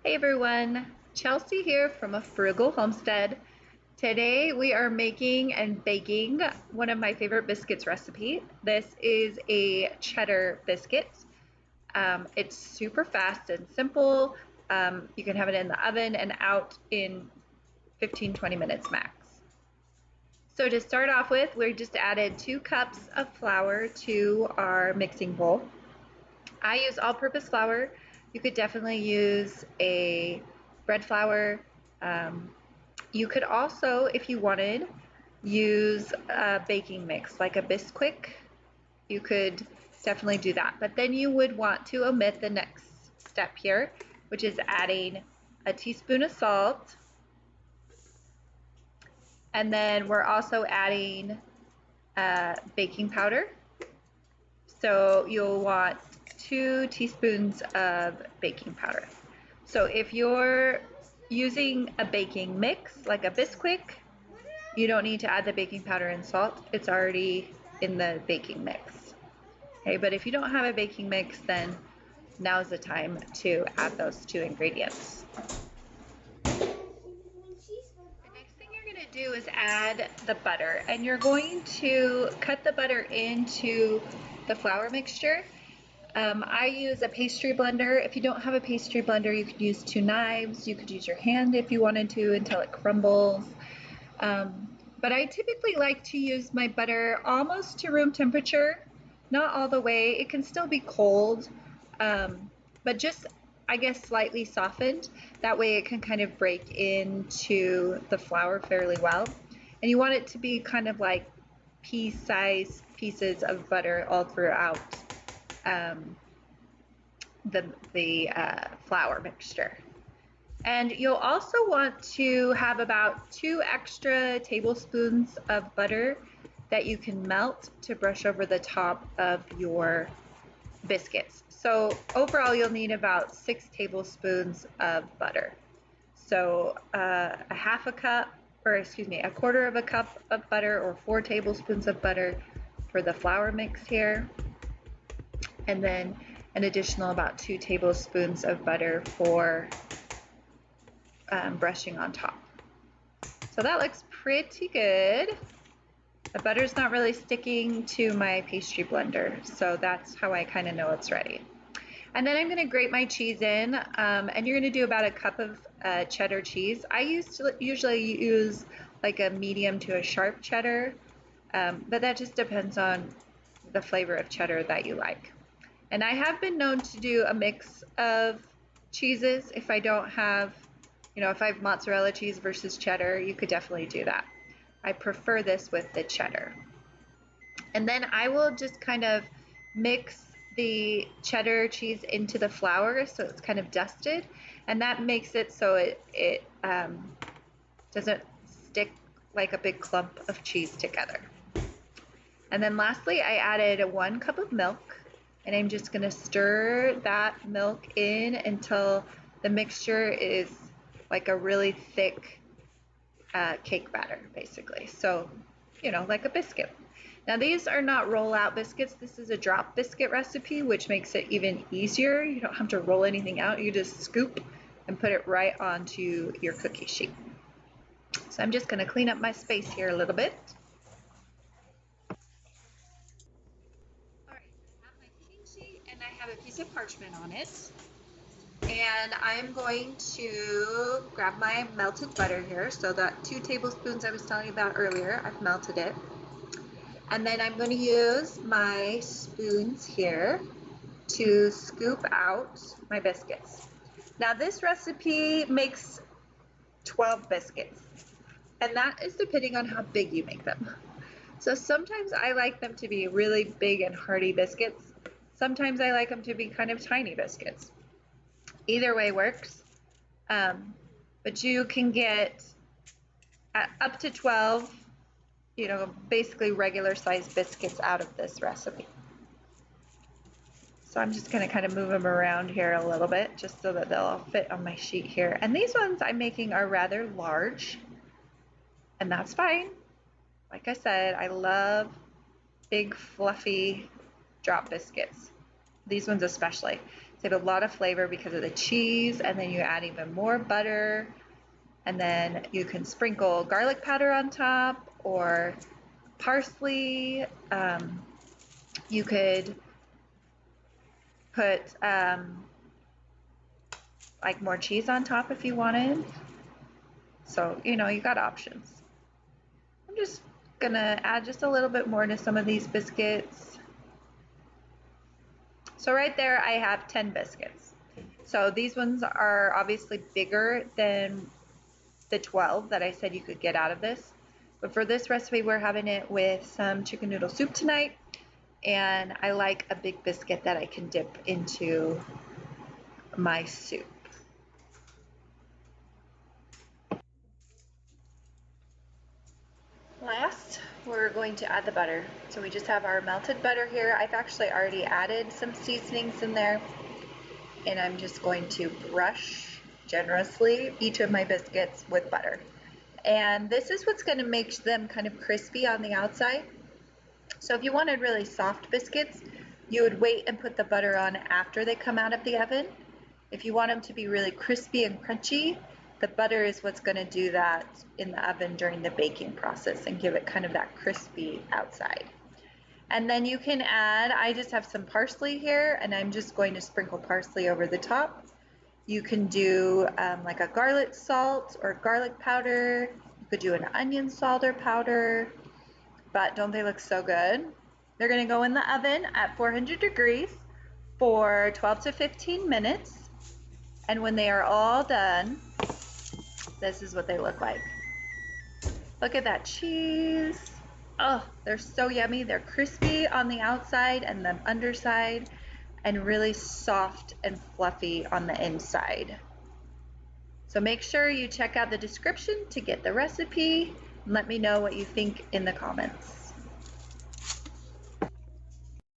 Hey everyone, Chelsea here from A Frugal Homestead. Today we are making and baking one of my favorite biscuits recipe. This is a cheddar biscuit. It's super fast and simple. You can have it in the oven and out in 15-20 minutes max. So to start off with, we just added 2 cups of flour to our mixing bowl. I use all-purpose flour. You could definitely use a bread flour. You could also, if you wanted, use a baking mix like a Bisquick. You could definitely do that. But then you would want to omit the next step here, which is adding a teaspoon of salt. And then we're also adding baking powder. So you'll want 2 teaspoons of baking powder. So if you're using a baking mix like a Bisquick, you don't need to add the baking powder and salt. It's already in the baking mix. Okay, but if you don't have a baking mix, then now's the time to add those 2 ingredients. The next thing you're going to do is add the butter, and you're going to cut the butter into the flour mixture. I use a pastry blender. If you don't have a pastry blender, you could use 2 knives. You could use your hand if you wanted to until it crumbles. But I typically like to use my butter almost to room temperature, not all the way. It can still be cold, but just, I guess, slightly softened. That way it can kind of break into the flour fairly well. And you want it to be kind of like pea-sized pieces of butter all throughout the flour mixture. And you'll also want to have about 2 extra tablespoons of butter that you can melt to brush over the top of your biscuits. So overall you'll need about 6 tablespoons of butter. So a quarter of a cup of butter, or 4 tablespoons of butter for the flour mix here. And then an additional about 2 tablespoons of butter for brushing on top. So that looks pretty good. The butter's not really sticking to my pastry blender, so that's how I kind of know it's ready. And then I'm going to grate my cheese in, and you're going to do about a cup of cheddar cheese. I usually use like a medium to a sharp cheddar, but that just depends on the flavor of cheddar that you like. And I have been known to do a mix of cheeses. If I don't have, if I have mozzarella cheese versus cheddar, you could definitely do that. I prefer this with the cheddar. And then I will just kind of mix the cheddar cheese into the flour so it's kind of dusted, and that makes it so it doesn't stick like a big clump of cheese together. And then lastly, I added 1 cup of milk. And I'm just going to stir that milk in until the mixture is like a really thick cake batter, basically. So, like a biscuit. Now, these are not roll-out biscuits. This is a drop biscuit recipe, which makes it even easier. You don't have to roll anything out. You just scoop and put it right onto your cookie sheet. So I'm just going to clean up my space here a little bit. And I have a piece of parchment on it, and I'm going to grab my melted butter here. So that 2 tablespoons I was telling you about earlier, I've melted it, and then I'm going to use my spoons here to scoop out my biscuits. Now this recipe makes 12 biscuits, and that is depending on how big you make them. So sometimes I like them to be really big and hearty biscuits. Sometimes I like them to be kind of tiny biscuits. Either way works, but you can get up to 12, basically regular sized biscuits out of this recipe. So I'm just going to kind of move them around here a little bit just so that they'll all fit on my sheet here. And these ones I'm making are rather large, and that's fine. Like I said, I love big fluffy drop biscuits. These ones especially. So you have a lot of flavor because of the cheese, and then you add even more butter, and then you can sprinkle garlic powder on top or parsley. You could put like more cheese on top if you wanted. So, you know, you got options. I'm just gonna add just a little bit more to some of these biscuits. So right there I have 10 biscuits. So these ones are obviously bigger than the 12 that I said you could get out of this. But for this recipe, we're having it with some chicken noodle soup tonight. And I like a big biscuit that I can dip into my soup. Last, we're going to add the butter. So we just have our melted butter here. I've actually already added some seasonings in there. And I'm just going to brush generously each of my biscuits with butter. And this is what's going to make them kind of crispy on the outside. So if you wanted really soft biscuits, you would wait and put the butter on after they come out of the oven. If you want them to be really crispy and crunchy, the butter is what's going to do that in the oven during the baking process and give it kind of that crispy outside. And then you can add, I just have some parsley here, and I'm just going to sprinkle parsley over the top. You can do like a garlic salt or garlic powder. You could do an onion salt or powder. But don't they look so good? They're going to go in the oven at 400 degrees for 12 to 15 minutes. And when they are all done, this is what they look like. Look at that cheese. Oh, they're so yummy. They're crispy on the outside and the underside, and really soft and fluffy on the inside. So make sure you check out the description to get the recipe, and let me know what you think in the comments.